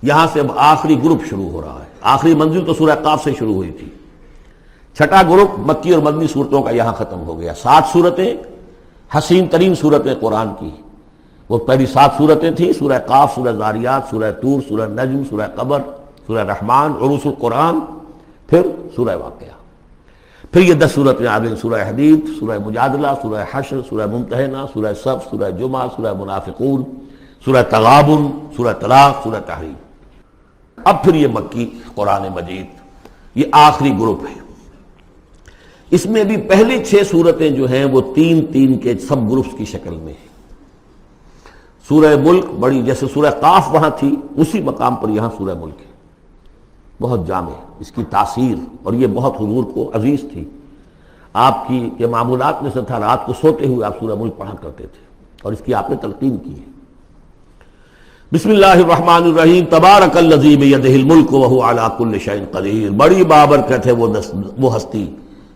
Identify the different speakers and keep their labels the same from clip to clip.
Speaker 1: یہاں سے اب آخری گروپ شروع ہو رہا ہے. آخری منزل تو سورہ قاف سے شروع ہوئی تھی. چھٹا گروپ مکی اور مدنی صورتوں کا یہاں ختم ہو گیا. 7 صورتیں حسین ترین صورتیں قرآن کی. وہ پہلی 7 صورتیں تھیں: سورہ قاف، سورہ ذاریات، سورہ طور، سورہ نجم، سورہ قمر، سورہ رحمان، عروس القرآن، پھر سورہ واقعہ. پھر یہ 10 صورتیں آ گئیں: سورہ حدید، سورہ مجادلہ، سورہ حشر، سورہ ممتحنہ، سورہ صف، سورہ جمعہ، سورہ منافقون، سورہ تغابن، سورہ طلاق، سورہ تحریم. اب پھر یہ مکی قرآن مجید، یہ آخری گروپ ہے. اس میں بھی پہلی 6 صورتیں جو ہیں وہ 3 کے سب گروپس کی شکل میں ہیں. سورہ ملک بڑی، جیسے سورہ قاف وہاں تھی اسی مقام پر یہاں سورہ ملک ہے. بہت جامع اس کی تاثیر، اور یہ بہت حضور کو عزیز تھی. آپ کی یہ معمولات میں سے تھا، رات کو سوتے ہوئے آپ سورہ ملک پڑھا کرتے تھے، اور اس کی آپ نے تلقین کی ہے. بسم اللہ الرحمن الرحیم. تبارک الذی بیدہ الملک وہو علی کل شیء قدیر. بڑی بابرکت ہے وہ ہستی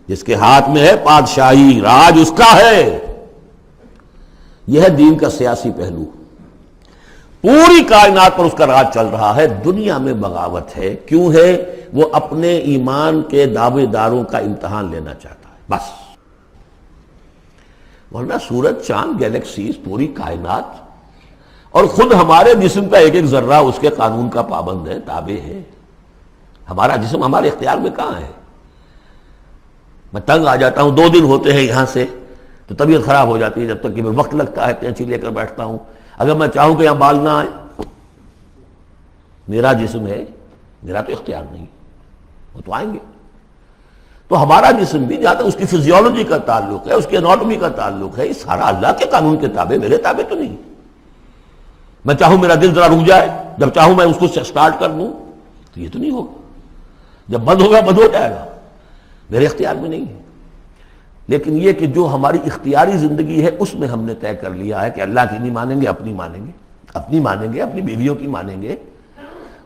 Speaker 1: جس کے ہاتھ میں ہے بادشاہی، راج اس کا ہے. یہ ہے دین کا سیاسی پہلو. پوری کائنات پر اس کا راج چل رہا ہے. دنیا میں بغاوت ہے. کیوں ہے؟ وہ اپنے ایمان کے دعوے داروں کا امتحان لینا چاہتا ہے بس. ورنہ سورج، چاند، گیلیکسیز، پوری کائنات اور خود ہمارے جسم کا ایک ذرہ اس کے قانون کا پابند ہے، تابع ہے. ہمارا جسم ہمارے اختیار میں کہاں ہے؟ میں تنگ آ جاتا ہوں، 2 دن ہوتے ہیں یہاں سے تو طبیعت خراب ہو جاتی ہے، جب تک کہ میں وقت لگتا ہے کینچی لے کر بیٹھتا ہوں. اگر میں چاہوں کہ یہاں بال نہ آئے، میرا جسم ہے، میرا تو اختیار نہیں، وہ تو آئیں گے. تو ہمارا جسم بھی جہاں تک اس کی فزیولوجی کا تعلق ہے، اس کی اناٹومی کا تعلق ہے، یہ سارا اللہ کے قانون کے تابع، میرے تابع تو نہیں. میں چاہوں میرا دل ذرا رک جائے، جب چاہوں میں اس کو سٹارٹ کر دوں تو یہ تو نہیں ہوگا. جب بند ہوگا بند ہو جائے گا، میرے اختیار میں نہیں ہے. لیکن یہ کہ جو ہماری اختیاری زندگی ہے اس میں ہم نے طے کر لیا ہے کہ اللہ کی نہیں مانیں گے، اپنی مانیں گے، اپنی مانیں گے، اپنی بیویوں کی مانیں گے،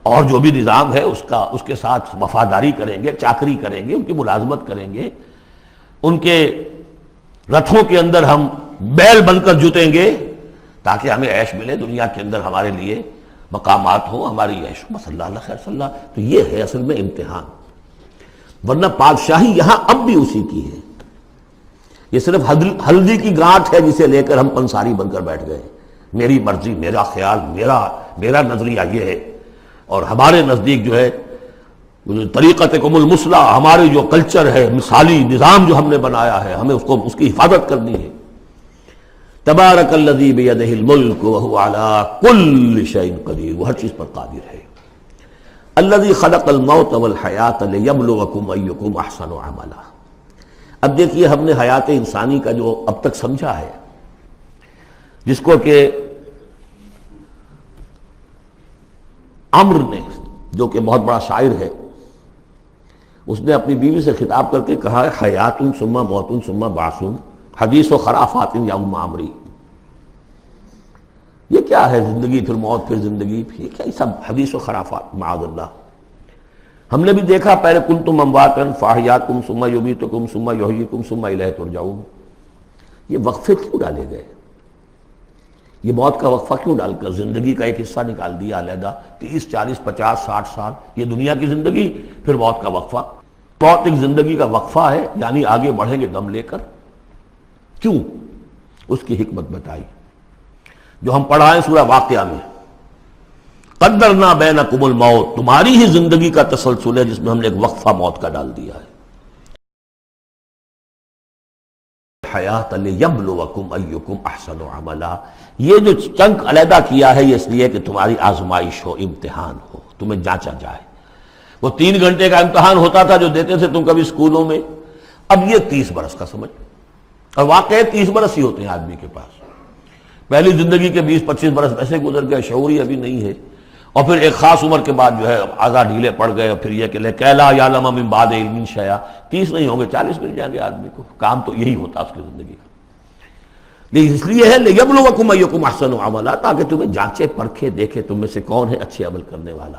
Speaker 1: اور جو بھی نظام ہے اس کے ساتھ وفاداری کریں گے، چاکری کریں گے، ان کی ملازمت کریں گے، ان کے رتھوں کے اندر ہم بیل بن کر جتیں گے تاکہ ہمیں عیش ملے، دنیا کے اندر ہمارے لیے مقامات ہوں، ہماری عیش ہو. بس اللہ خیر صلی اللہ. تو یہ ہے اصل میں امتحان. ورنہ بادشاہی یہاں اب بھی اسی کی ہے. یہ صرف ہلدی کی گانٹھ ہے جسے لے کر ہم پنساری بن کر بیٹھ گئے. میری مرضی، میرا خیال، میرا نظریہ یہ ہے. اور ہمارے نزدیک جو ہے طریقتکم المثلی، ہمارے جو کلچر ہے، مثالی نظام جو ہم نے بنایا ہے، ہمیں اس کی حفاظت کرنی ہے. تبارک الذی بیدہ الملک وہو علی کل شیء قدیر. وہ ہر چیز پر قادر ہے. الذی خلق الموت والحیات لیبلوکم ایکم احسن عملا. اب دیکھیے ہم نے حیات انسانی کا جو اب تک سمجھا ہے، جس کو کہ عمر نے، جو کہ بہت بڑا شاعر ہے، اس نے اپنی بیوی سے خطاب کر کے کہا ہے حیات ثم موت ثم بعث حدیث و خرافات یا ام عمری. یہ کیا ہے؟ زندگی پھر موت پھر زندگی، یہ کیا سب حدیث و خرافات معاذ اللہ. ہم نے بھی دیکھا پہلے کنتم امواتا فاحیاکم ثم یمیتکم ثم یحییکم ثم الیہ ترجعون. یہ وقفے کیوں ڈالے گئے؟ یہ موت کا وقفہ کیوں ڈال کر زندگی کا ایک حصہ نکال دیا علیحدہ؟ 30 40 50 60 سال یہ دنیا کی زندگی، پھر موت کا وقفہ. موت ایک زندگی کا وقفہ ہے، یعنی آگے بڑھیں گے دم لے کر. کیوں؟ اس کی حکمت بتائی جو ہم پڑھائیں سورہ واقعہ میں. قدرنا بینکم الموت، تمہاری ہی زندگی کا تسلسل ہے جس میں ہم نے ایک وقفہ موت کا ڈال دیا ہے. حیات لیبلوکم ایکم احسن عملا. یہ جو چنک علیحدہ کیا ہے یہ اس لیے کہ تمہاری آزمائش ہو، امتحان ہو، تمہیں جانچا جائے. وہ 3 گھنٹے کا امتحان ہوتا تھا جو دیتے تھے تم کبھی اسکولوں میں، اب یہ 30 برس کا سمجھ. اور واقعی 30 برس ہی ہوتے ہیں آدمی کے پاس. پہلی زندگی کے 20 25 برس ویسے گزر گئے، شعوری ابھی نہیں ہے. اور پھر ایک خاص عمر کے بعد جو ہے اعضاء ڈھیلے پڑ گئے، اور پھر یہ کہ لا یعلم من بعد علم شیئا. 30 نہیں ہوں گے 40 مل جائیں گے آدمی کو. کام تو یہی ہوتا اس کی زندگی کا. لیکن اس لیے ہے لیبلوکم ایکم احسن عملا، تاکہ تمہیں جانچے پرکھے دیکھے تم میں سے کون ہے اچھے عمل کرنے والا.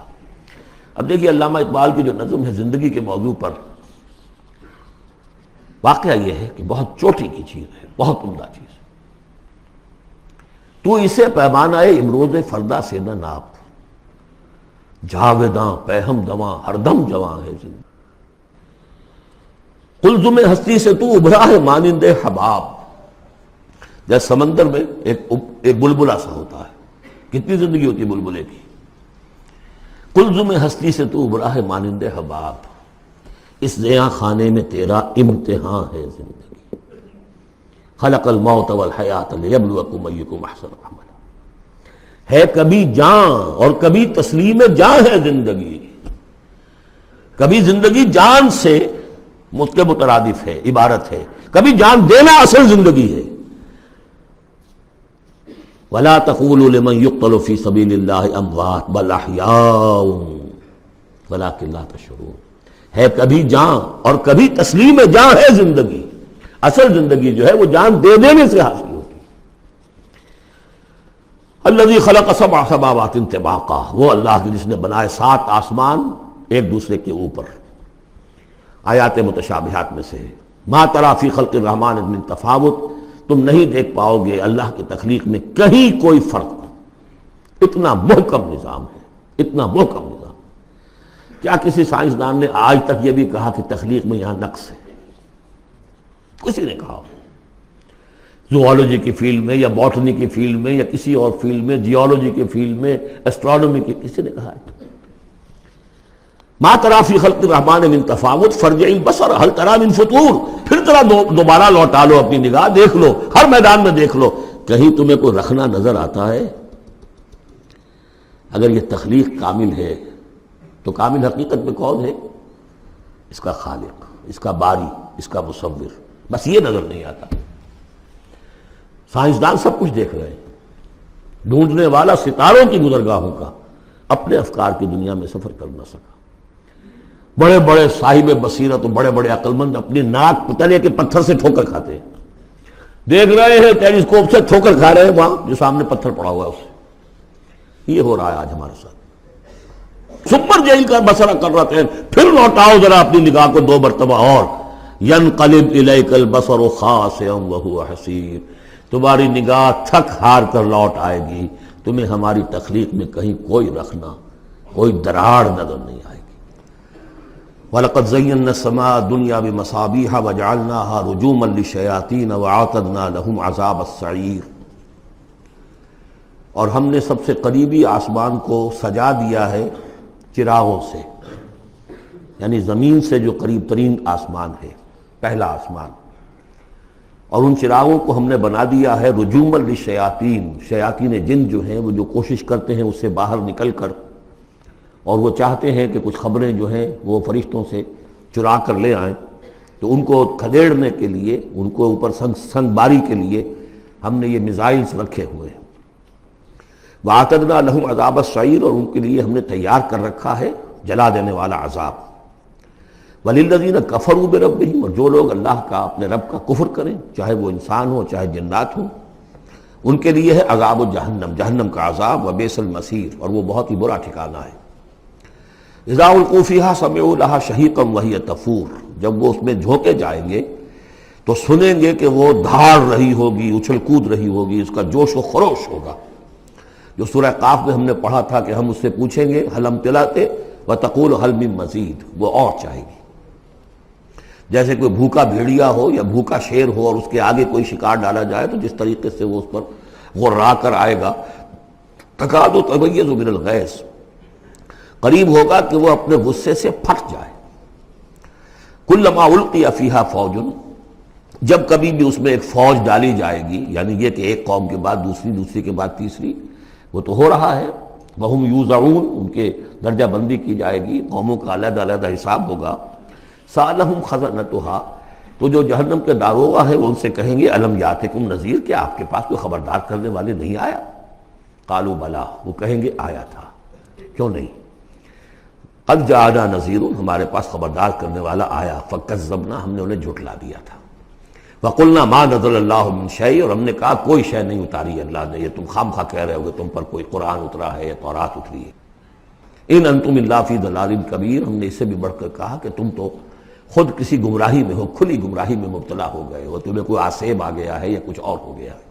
Speaker 1: اب دیکھیے علامہ اقبال کی جو نظم ہے زندگی کے موضوع پر، واقعہ یہ ہے کہ بہت چوٹی کی چیز ہے، بہت عمدہ چیز. تو اسے پیمانہ امروز فردا سے نہ ناپ، جاویداں پہم دواں ہر دم جواں ہے زندگی۔ قلزم ہستی سے تو ابھرا ہے مانند حباب، جیسے سمندر میں ایک بلبلا سا ہوتا ہے، کتنی زندگی ہوتی ہے بلبلے کی۔ قلزم ہستی سے تو ابھرا ہے مانند حباب، اس زیاں خانے میں تیرا امتحان ہے زندگی۔ خلق الموت والحیات لیبلوکم ایکم احسن عملا، ہے کبھی جان اور کبھی تسلیم جان ہے زندگی۔ کبھی زندگی جان سے مترادف ہے، عبارت ہے، کبھی جان دینا اصل زندگی ہے۔ وَلَا تَقُولُوا لِمَنْ يُقْتَلُ فِي سَبِيلِ اللَّهِ أَمْوَاتٌ بَلْ أَحْيَاءٌ وَلَكِنْ لَا تَشْعُرُونَ، ہے کبھی جان اور کبھی تسلیم جان ہے زندگی۔ اصل زندگی جو ہے وہ جان دے دینے سے حاصل ہوتی ہے۔ الذی خلق سبع سماوات طباقا، وہ اللہ کی جس نے بنائے 7 آسمان ایک دوسرے کے اوپر۔ آیات متشابہات میں سے ہے۔ ما تری فی خلق الرحمن من تفاوت، تم نہیں دیکھ پاؤ گے اللہ کی تخلیق میں کہیں کوئی فرق۔ اتنا محکم نظام ہے، اتنا محکم نظام۔ کیا کسی سائنسدان نے آج تک یہ بھی کہا کہ تخلیق میں یہاں نقص ہے؟ کسی نے کہا؟ زوالوجی کی فیلڈ میں یا باٹنی کی فیلڈ میں یا کسی اور فیلڈ میں، جیولوجی کی فیلڈ میں، ایسٹرونومی کی، کسی نے کہا ہے؟ ما تری فی خلق الرحمن من تفاوت فارجع البصر هل تری من فطور، پھر ذرا دوبارہ لوٹا لو اپنی نگاہ، دیکھ لو، ہر میدان میں دیکھ لو، کہیں تمہیں کوئی رکھنا نظر آتا ہے؟ اگر یہ تخلیق کامل ہے تو کامل حقیقت میں کون ہے؟ اس کا خالق، اس کا باری، اس کا مصور، بس یہ نظر نہیں آتا۔ سائنسدان سب کچھ دیکھ رہے ہیں، ڈھونڈنے والا ستاروں کی گزرگاہوں کا اپنے افکار کی دنیا میں سفر کر نہ سکا۔ بڑے بڑے صاحب بصیرت اور بڑے بڑے عقل مند اپنی ناک تلے کے پتھر سے ٹھوکر کھاتے ہیں، دیکھ رہے ہیں ٹیلیسکوپ سے ٹھوکر کھا رہے ہیں وہاں جو سامنے پتھر پڑا ہوا ہے اس سے۔ یہ ہو رہا ہے آج ہمارے ساتھ۔ سپر جیل کا بسرا کر رہے ہیں، پھر لوٹاؤ ذرا اپنی نگاہ کو 2 مرتبہ اور۔ ینقلب الیک البصر خاسئا وہو حسیر، تمہاری نگاہ تھک ہار کر لوٹ آئے گی، تمہیں ہماری تخلیق میں کہیں کوئی رکھنا، کوئی دراڑ نظر نہیں آئے گی۔ وَلَقَدْ زَيَّنَّا السَّمَاءَ الدُّنْيَا بِمَصَابِيحَ وَجَعَلْنَاهَا رُجُومًا لِلشَّيَاطِينَ وَأَعْتَدْنَا لَهُمْ عَذَابَ السَّعِيرِ، اور ہم نے سب سے قریبی آسمان کو سجا دیا ہے چراغوں سے، یعنی زمین سے جو قریب ترین آسمان ہے، پہلا آسمان، اور ان چراغوں کو ہم نے بنا دیا ہے رجوما للشیاطین، شیاطین جن جو ہیں وہ جو کوشش کرتے ہیں اس سے باہر نکل کر، اور وہ چاہتے ہیں کہ کچھ خبریں جو ہیں وہ فرشتوں سے چرا کر لے آئیں، تو ان کو کھدیڑنے کے لیے، ان کو اوپر سنگ باری کے لیے ہم نے یہ میزائلز رکھے ہوئے ہیں۔ وَأَعْتَدْنَا لَهُمْ عَذَابَ السَّعِيرِ، اور ان کے لیے ہم نے تیار کر رکھا ہے جلا دینے والا عذاب۔ وَلِلَّذِينَ كَفَرُوا بِرَبِّهِمْ، اور جو لوگ اللہ کا، اپنے رب کا کفر کریں، چاہے وہ انسان ہو چاہے جنات ہوں، ان کے لیے ہے عذاب جہنم، جہنم کا عذاب، وبئس المصیر، اور وہ بہت ہی برا ٹھکانہ ہے۔ اذا القوا فیہا سمعوا لہا شہیقا وہی تفور، جب وہ اس میں جھونکے جائیں گے تو سنیں گے کہ وہ دھاڑ رہی ہوگی، اچھل کود رہی ہوگی، اس کا جوش و خروش ہوگا، جو سورہ قاف میں ہم نے پڑھا تھا کہ ہم اس سے پوچھیں گے حل امتلأت وتقول حل من مزید، وہ اور چاہے گی۔ جیسے کوئی بھوکا بھیڑیا ہو یا بھوکا شیر ہو اور اس کے آگے کوئی شکار ڈالا جائے تو جس طریقے سے وہ اس پر غرا کر آئے گا، تکاد تمیز من الغیظ، قریب ہوگا کہ وہ اپنے غصے سے پھٹ جائے۔ کلما القی فیہا فوج، جب کبھی بھی اس میں ایک فوج ڈالی جائے گی، یعنی یہ کہ ایک قوم کے بعد دوسری، دوسری کے بعد تیسری، وہ تو ہو رہا ہے، وہم یوزعون، ان کے درجہ بندی کی جائے گی، قوموں کا علیحدہ علیحدہ حساب ہوگا۔ سألہم خزنتہا، تو جو جہنم کے داروغہ ہیں وہ ان سے کہیں گے الم یاتکم نذیر، کیا آپ کے پاس کوئی خبردار کرنے والے نہیں آیا؟ قالوا بلا، وہ کہیں گے آیا تھا، کیوں نہیں؟ قد جاءنا نذیر، ہمارے پاس خبردار کرنے والا آیا، فکذبنا، ہم نے انہیں جھٹلا دیا تھا۔ وقلنا ما نزل اللہ من شیء، اور ہم نے کہا کوئی شے نہیں اتاری اللہ نے، یہ تم خام خواہ کہہ رہے ہو کہ تم پر کوئی قرآن اترا ہے یا تورات اتری ہے۔ ان انتم الا فی ضلال کبیر، ہم نے اس سے بھی بڑھ کر کہا کہ تم تو خود کسی گمراہی میں ہو، کھلی گمراہی میں مبتلا ہو گئے ہو، تمہیں کوئی آسیب آ گیا ہے یا کچھ اور ہو گیا ہے۔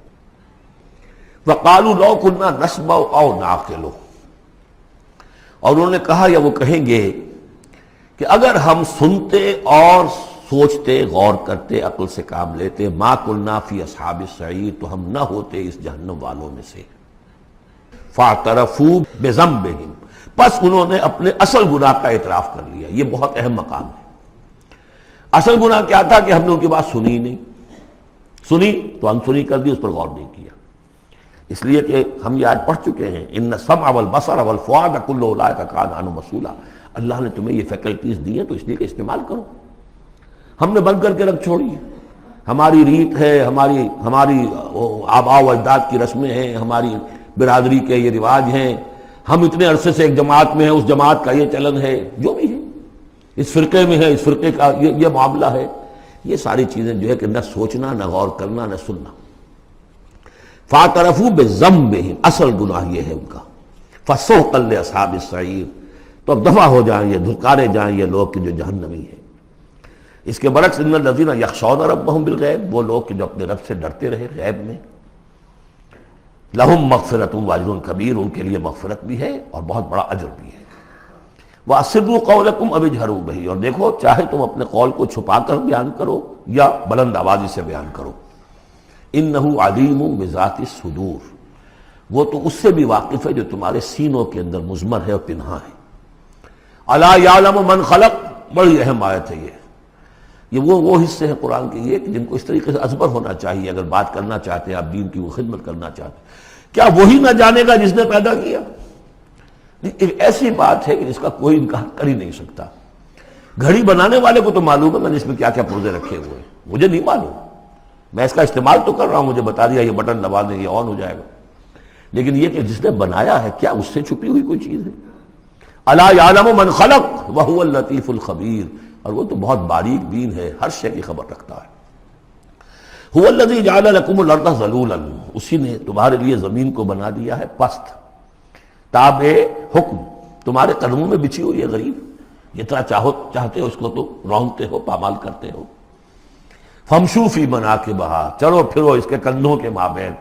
Speaker 1: وقالوا لو كنا نسمع او نعقل، اور انہوں نے کہا یا وہ کہیں گے کہ اگر ہم سنتے اور سوچتے، غور کرتے، عقل سے کام لیتے، ما کنا فی اصحاب السعیر، تو ہم نہ ہوتے اس جہنم والوں میں سے۔ فاعترفوا بذنبہم، پس انہوں نے اپنے اصل گناہ کا اعتراف کر لیا۔ یہ بہت اہم مقام ہے۔ اصل گناہ کیا تھا کہ ہم نے ان کی بات سنی نہیں، سنی تو انسنی کر دی، اس پر غور نہیں کیا۔ اس لیے کہ ہم یہ آج پڑھ چکے ہیں، ان السمع والبصر والفؤاد کل اولئک کان عنہ مسئولا۔ اللہ نے تمہیں یہ فیکلٹیز دی ہیں تو اس لیے کہ استعمال کرو۔ ہم نے بند کر کے رکھ چھوڑی ہے۔ ہماری ریت ہے، ہماری آباء و اجداد کی رسمیں ہیں، ہماری برادری کے یہ رواج ہیں، ہم اتنے عرصے سے ایک جماعت میں ہیں، اس جماعت کا یہ چلن ہے، جو بھی ہے، اس فرقے میں ہے، اس فرقے کا یہ معاملہ ہے۔ یہ ساری چیزیں جو ہے کہ نہ سوچنا، نہ غور کرنا، نہ سننا۔ فاعترفوا بذنبہم، اصل گناہ یہ ہے ان کا۔ فسحقا لاصحاب السعیر، تو اب دفع ہو جائیں یہ، دھکارے جائیں یہ لوگ کہ جو جہنمی ہیں۔ اس کے برعکس ان الذین یخشون ربہم بالغیب، وہ لوگ کہ جو اپنے رب سے ڈرتے رہے غیب میں، لہم مغفرۃ واجر کبیر، ان کے لیے مغفرت بھی ہے اور بہت بڑا اجر بھی ہے۔ واسروا قولکم او اجہروا بہ، اور دیکھو چاہے تم اپنے قول کو چھپا کر بیان کرو یا بلند آوازی سے بیان کرو۔ انہ علیم بذات الصدور، وہ تو اس سے بھی واقف ہے جو تمہارے سینوں کے اندر مضمر ہے اور پنہاں ہے۔ الا یعلم من خلق، بڑی اہم آیت ہے یہ وہ حصے ہیں قرآن کے یہ کہ جن کو اس طریقے سے ازبر ہونا چاہیے اگر بات کرنا چاہتے ہیں، آپ دین کی وہ خدمت کرنا چاہتے ہیں۔ کیا وہی نہ جانے گا جس نے پیدا کیا؟ ایک ایسی بات ہے کہ جس کا کوئی انکار کر ہی نہیں سکتا۔ گھڑی بنانے والے کو تو معلوم ہے میں نے اس میں کیا کیا پرزے رکھے ہوئے ہیں، مجھے نہیں معلوم، میں اس کا استعمال تو کر رہا ہوں، مجھے بتا دیا یہ بٹن دبا دیں یہ آن ہو جائے گا، لیکن یہ کہ جس نے بنایا ہے کیا اس سے چھپی ہوئی کوئی چیز ہے؟ الا یعلم من خلق وهو اللطیف الخبیر، اور وہ تو بہت باریک بین ہے، ہر شے کی خبر رکھتا ہے۔ هو الذی جعل لکم الارض ذلولا، اسی نے تمہارے لیے زمین کو بنا دیا ہے پست، تابع حکم، تمہارے قدموں میں بچھی ہوئی ہے غریب، جتنا چاہتے ہو اس کو تو رونگتے ہو، پامال کرتے ہو۔ فمشوا فی مناکبہا، چلو پھرو اس کے کندھوں کے مابین،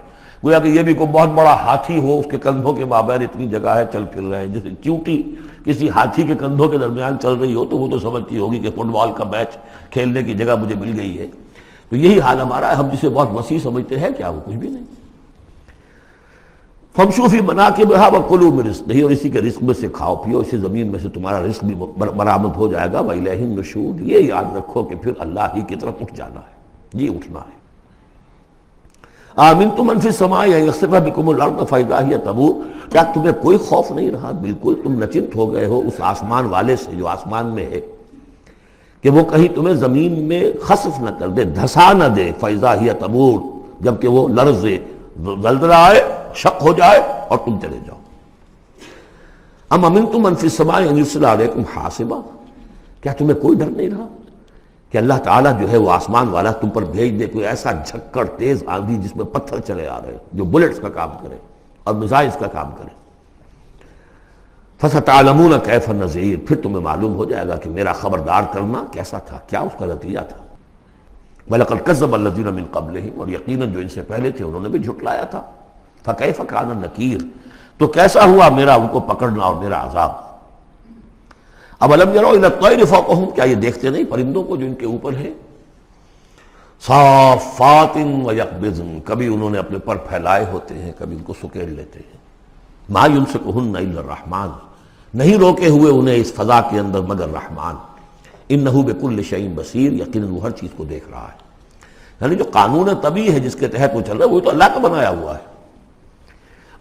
Speaker 1: گویا کہ یہ بھی کوئی بہت بڑا ہاتھی ہو، اس کے کندھوں کے مابین اتنی جگہ ہے، چل پھر رہے ہیں۔ جیسے چیونٹی کسی ہاتھی کے کندھوں کے درمیان چل رہی ہو تو وہ تو سمجھتی ہوگی کہ فٹ بال کا میچ کھیلنے کی جگہ مجھے مل گئی ہے۔ تو یہی حال ہمارا ہے، ہم جسے بہت وسیع سمجھتے ہیں کیا وہ کچھ بھی نہیں۔ فمشوا فی مناکبہا وکلوا من رزقہ، اور اسی کے رزق میں سے کھاؤ پیو، اسی زمین میں سے تمہارا رزق بھی برآمد ہو جائے گا۔ وإلیہ النشور، یہ یاد رکھو کہ پھر اللہ ہی کی طرف اٹھ جانا ہے، یہ اٹھنا ہے۔ آمنتم من فی السماء ان یخسف بکم الارض فاذا ہی تمور، کیا تمہیں کوئی خوف نہیں رہا؟ بالکل تم نچنت ہو گئے ہو اس آسمان والے سے جو آسمان میں ہے کہ وہ کہیں تمہیں زمین میں خسف نہ کر دے، دھسا نہ دے، فاذا ہی تمور، جبکہ وہ لرزے، زلزلہ آئے، شق ہو جائے اور تم چلے جاؤ۔ ام امنتم من فی السماء ان یرسل علیکم حاصبا، کیا تمہیں کوئی ڈر نہیں رہا کہ اللہ تعالیٰ جو ہے وہ آسمان والا تم پر بھیج دے کوئی ایسا جھکڑ تیز آندھی جس میں پتھر چلے آ رہے ہیں، جو بلٹس کا کام کرے اور میزائلز کا کام کرے۔ فَسَتَعْلَمُونَ كَيْفَ النَّذِيرُ، پھر تمہیں معلوم ہو جائے گا کہ میرا خبردار کرنا کیسا تھا، کیا اس کا نتیجہ تھا۔ وَلَقَدْ كَذَّبَ الَّذِينَ مِن قَبْلِهِمْ، اور یقیناً جو ان سے پہلے تھے انہوں نے بھی جھٹلایا تھا۔ فَكَيْفَ كَانَ النَّكِيرُ، تو کیسا ہوا میرا ان کو پکڑنا اور میرا عذاب۔ اَوَلَمْ يَرَوْا إِلَى الطَّيْرِ فَوْقَهُمْ، کیا یہ دیکھتے نہیں پرندوں کو جو ان کے اوپر ہے؟ صافات ویقبضن، کبھی انہوں نے اپنے پر پھیلائے ہوتے ہیں، کبھی ان کو سکیڑ لیتے ہیں۔ ما یمسکہن الا الرحمن، نہیں روکے ہوئے انہیں اس فضا کے اندر مگر رحمان۔ انہ بکل شیء بصیر، یقیناً وہ ہر چیز کو دیکھ رہا ہے۔ یعنی جو قانون طبیعی ہے جس کے تحت وہ چل رہا ہے وہ تو اللہ کا بنایا ہوا ہے۔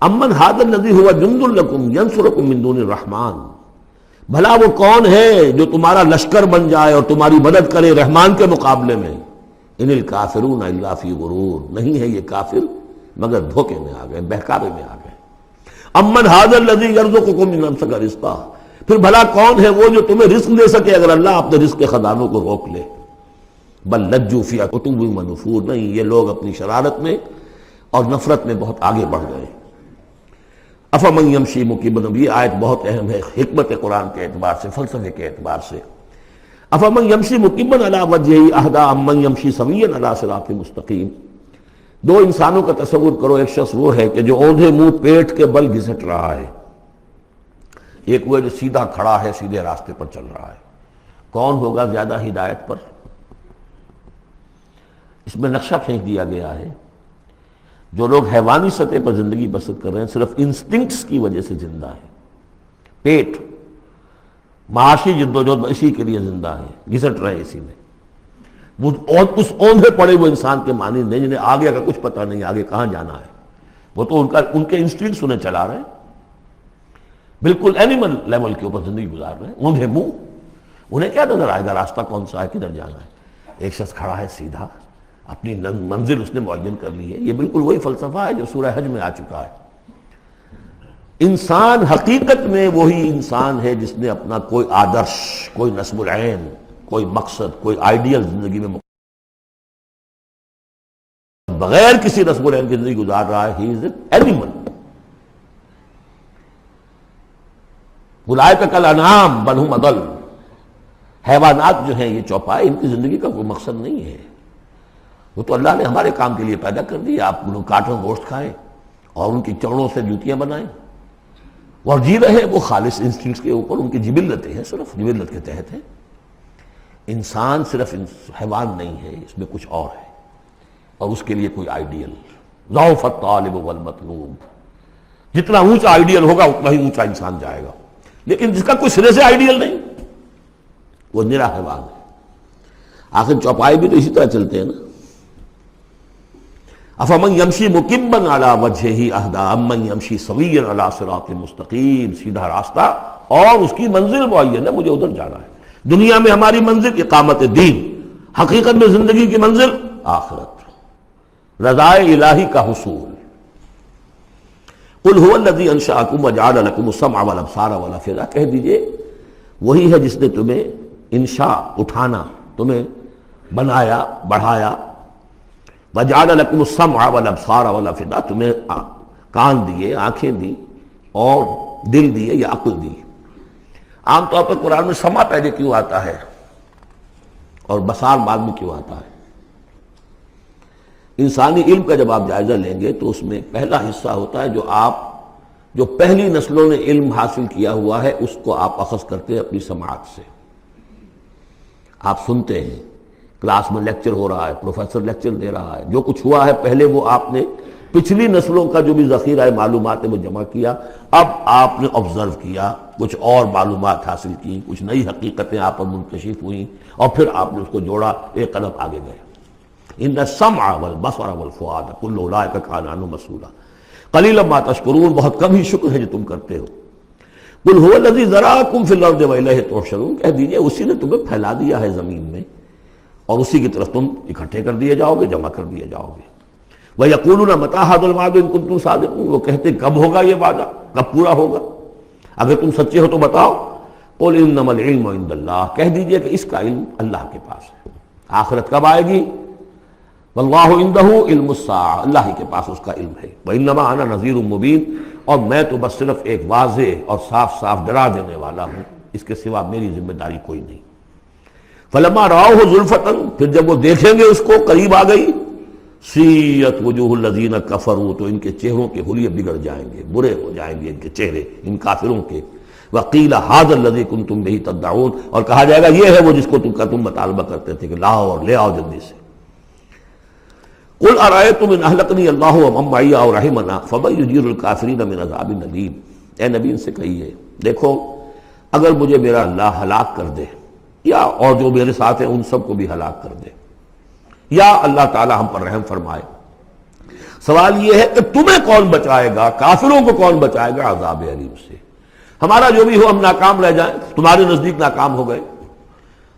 Speaker 1: امن ھذا الذی هو جند لکم ینصرکم من دون الرحمن، بھلا وہ کون ہے جو تمہارا لشکر بن جائے اور تمہاری مدد کرے رحمان کے مقابلے میں؟ ان الکافرون الا فی غرور، نہیں ہے یہ کافر مگر دھوکے میں آ گئے، بہکاوے میں آ گئے۔ امن ھذا الذی یرزقکم من امسک رزقہ، پھر بھلا کون ہے وہ جو تمہیں رزق دے سکے اگر اللہ اپنے رزق کے خزانوں کو روک لے؟ بل لجوا فی عتو ونفور، نہیں، یہ لوگ اپنی شرارت میں اور نفرت میں بہت آگے بڑھ گئے۔ افمن یمشی مکبا، یہ آیت بہت اہم ہے حکمت قرآن کے اعتبار سے، فلسفے کے اعتبار سے۔ افمن یمشی مکبا علی وجہہ اہدی امن یمشی سویا علی صراط مستقیم، دو انسانوں کا تصور کرو، ایک شخص وہ ہے کہ جو اوندھے منہ پیٹ کے بل گھسٹ رہا ہے، ایک وہ جو سیدھا کھڑا ہے، سیدھے راستے پر چل رہا ہے۔ کون ہوگا زیادہ ہدایت پر؟ اس میں نقشہ پھینک دیا گیا ہے، جو لوگ حیوانی سطح پر زندگی بسر کر رہے ہیں صرف انسٹنکٹس کی وجہ سے زندہ ہیں، پیٹ، معاشی جدوجہد اسی کے لیے زندہ ہیں، گھسٹ رہے ہیں اسی میں، اور اس اوندھے پڑے وہ انسان کے مانند نہیں جنہیں آگے کا کچھ پتہ نہیں، آگے کہاں جانا ہے، وہ تو ان کے انسٹنکٹس انہیں چلا رہے ہیں، بالکل اینیمل لیول کے اوپر زندگی گزار رہے ہیں، اوندھے منہ، انہیں کیا نظر آئے گا راستہ کون سا ہے، کدھر جانا ہے؟ ایک شخص کھڑا ہے سیدھا، اپنی منزل اس نے معین کر لی ہے۔ یہ بالکل وہی فلسفہ ہے جو سورہ حج میں آ چکا ہے۔ انسان حقیقت میں وہی انسان ہے جس نے اپنا کوئی آدرش، کوئی نصب العین، کوئی مقصد، کوئی آئیڈیل زندگی میں بغیر کسی نصب العین کی زندگی گزار رہا ہے۔ ہی از این اینیمل، اولئک کالانعام بل ھم اضل۔ حیوانات جو ہیں یہ چوپائے، ان کی زندگی کا کوئی مقصد نہیں ہے، وہ تو اللہ نے ہمارے کام کے لیے پیدا کر دی۔ آپ لوگ کاٹوں گوشت کھائیں اور ان کی چمڑوں سے جوتیاں بنائیں اور جی رہے وہ خالص انسٹنکٹس کے اوپر، ان کی جبلتیں ہیں، صرف جبلت کے تحت ہیں۔ انسان صرف حیوان نہیں ہے، اس میں کچھ اور ہے، اور اس کے لیے کوئی آئیڈیل۔ ضعف الطالب والمطلوب، جتنا اونچا آئیڈیل ہوگا اتنا ہی اونچا انسان جائے گا، لیکن جس کا کوئی سرے سے آئیڈیل نہیں وہ نرا حیوان ہے۔ آخر چوپائے بھی تو اسی طرح چلتے ہیں نا۔ افمن یمشی مکبا علی وجہہ اہدی امن یمشی سویا علی صراط مستقیم، سیدھا راستہ اور اس کی منزل معین ہے، مجھے ادھر جانا ہے۔ دنیا میں ہماری منزل اقامت دین، حقیقت میں زندگی کی منزل آخرت، رضائے الہی کا حصول۔ قل هو الذی انشأکم وجعل لکم السمع والابصار والافئدہ، کہہ دیجئے وہی ہے جس نے تمہیں انشاء، اٹھانا، تمہیں بنایا، بڑھایا، وجعل لکم السمع والابصار والافئدہ، تمہیں کان دیے، آنکھیں دی اور دل دیے یا عقل دی۔ عام طور پر قرآن میں سمع پہلے کیوں آتا ہے اور بصار بعد میں کیوں آتا ہے؟ انسانی علم کا جب آپ جائزہ لیں گے تو اس میں پہلا حصہ ہوتا ہے جو پہلی نسلوں نے علم حاصل کیا ہوا ہے، اس کو آپ اخذ کرتے ہیں اپنی سماعت سے۔ آپ سنتے ہیں، کلاس میں لیکچر ہو رہا ہے، پروفیسر لیکچر دے رہا ہے، جو کچھ ہوا ہے پہلے وہ آپ نے پچھلی نسلوں کا جو بھی ذخیرہ معلومات ہے وہ جمع کیا، اب آپ نے آبزرو کیا، کچھ اور معلومات حاصل کی، کچھ نئی حقیقتیں آپ پر منکشف ہوئیں، اور پھر آپ نے اس کو جوڑا، ایک قدم آگے گئے۔ ان السمع والبصر والفؤاد کل اولئک کان عنہ مسئولا قلیلا ما تشکرون، بہت کم ہی شکر ہے جو تم کرتے ہو۔ قل هو الذی ذراکم فی الارض والیہ تحشرون، کہہ دیجئے اسی نے تمہیں پھیلا دیا ہے زمین میں اور اسی کی طرف تم اکٹھے کر دیے جاؤ گے، جمع کر دیے جاؤ گے۔ وَيَقُولُونَ مَتَىٰ هَٰذَا الْوَعْدُ إِن كُنتُمْ صَادِقِينَ، وہ کہتے کب ہوگا یہ وعدہ، کب پورا ہوگا، اگر تم سچے ہو تو بتاؤ۔ قُلْ إِنَّمَا الْعِلْمُ عِندَ اللَّهِ، کہہ دیجئے کہ اس کا علم اللہ کے پاس ہے۔ آخرت کب آئے گی؟ وَاللَّهُ عِندَهُ عِلْمُ السَّاعَةِ، اللہ ہی کے پاس اس کا علم ہے۔ وَإِنَّمَا أَنَا نَذِيرٌ مُّبِينٌ، اور میں تو بس صرف ایک واضح اور صاف صاف ڈرا دینے والا ہوں، اس کے سوا میری ذمہ داری کوئی نہیں۔ فَلَمَّا رَأَوْهُ زُلْفَةً، پھر جب وہ دیکھیں گے اس کو، قریب آ گئی، سیئت وجوہ الذین کفروا، تو ان کے چہروں کے حلیے بگڑ جائیں گے، برے ہو جائیں گے ان کے چہرے، ان کافروں کے۔ وقیل ھذا الذی کنتم بہ تدعون، اور کہا جائے گا یہ ہے وہ جس کو تم مطالبہ کرتے تھے کہ لاؤ اور لے آؤ جلدی سے۔ قل ارأیتم ان اہلکنی اللہ ومن معی او رحمنا فمن یجیر الکافرین من عذاب الیم، اے نبی ان سے کہیے دیکھو اگر مجھے میرا اللہ ہلاک کر دے یا اور جو میرے ساتھ ہیں ان سب کو بھی ہلاک کر دے، یا اللہ تعالی ہم پر رحم فرمائے، سوال یہ ہے کہ تمہیں کون بچائے گا، کافروں کو کون بچائے گا عذاب علیم سے؟ ہمارا جو بھی ہو ہم ناکام رہ جائیں، تمہارے نزدیک ناکام ہو گئے،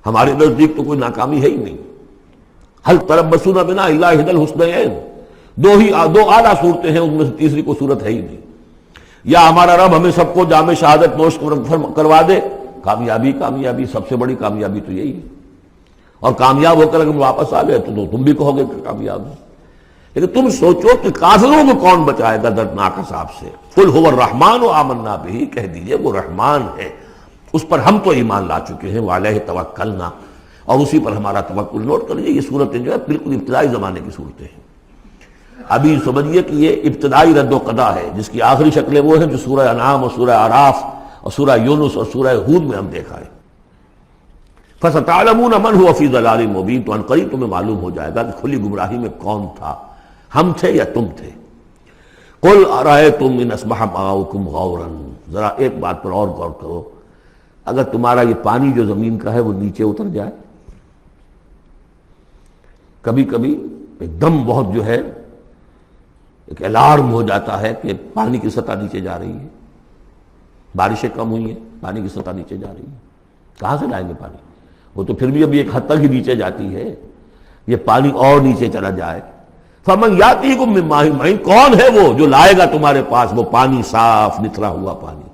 Speaker 1: ہمارے نزدیک تو کوئی ناکامی ہے ہی نہیں۔ حل تربصون بنا الا احدی الحسنیین، دو اعلیٰ صورتیں ہیں، ان میں سے تیسری کوئی صورت ہے ہی نہیں۔ یا ہمارا رب ہمیں سب کو جام شہادت نوش کروا دے، کامیابی کامیابی، سب سے بڑی کامیابی تو یہی ہے، اور کامیاب ہو کر اگر واپس آ گئے تو تم بھی کہو گے کہ کامیاب ہو۔ لیکن تم سوچو کہ کافروں کو کون بچائے گا دردناک عذاب سے۔ قل هو الرحمن آمنا بہ، کہہ دیجئے وہ رحمان ہے، اس پر ہم تو ایمان لا چکے ہیں، وعلیہ توکلنا، اور اسی پر ہمارا توکل۔ نوٹ کر لیجیے یہ صورتیں جو ہے بالکل ابتدائی زمانے کی صورتیں ہیں۔ ابھی سمجھیے کہ یہ ابتدائی رد و قضا ہے، جس کی آخری شکلیں وہ ہیں جو سورہ انعام اور سورہ اعراف اور سورہ یونس اور سورہ ہود میں ہم دیکھا ہے. فَسَتَعْلَمُونَ مَنْ هُوَ فِي ضَلَالٍ مُبِينٍ، تو عنقریب تمہیں معلوم ہو جائے گا کہ کھلی گمراہی میں کون تھا، ہم تھے یا تم تھے. قُلْ أَرَأَيْتُمْ إِنْ أَصْبَحَ مَاؤُكُمْ غَوْرًا، ذرا ایک بات پر اور غور کرو، اگر تمہارا یہ پانی جو زمین کا ہے وہ نیچے اتر جائے، کبھی کبھی ایک دم بہت جو ہے ایک الارم ہو جاتا ہے کہ پانی کی سطح نیچے جا رہی ہے، بارشیں کم ہوئی ہیں، پانی کی سطح نیچے جا رہی ہے، کہاں سے لائیں گے پانی؟ وہ تو پھر بھی ابھی ایک حد تک ہی نیچے جاتی ہے، یہ پانی اور نیچے چلا جائے. فَمَنْ يَأْتِيكُم مِّن مَّاءٍ مَّعِينٍ، کون ہے وہ جو لائے گا تمہارے پاس وہ پانی صاف نتھرا ہوا پانی؟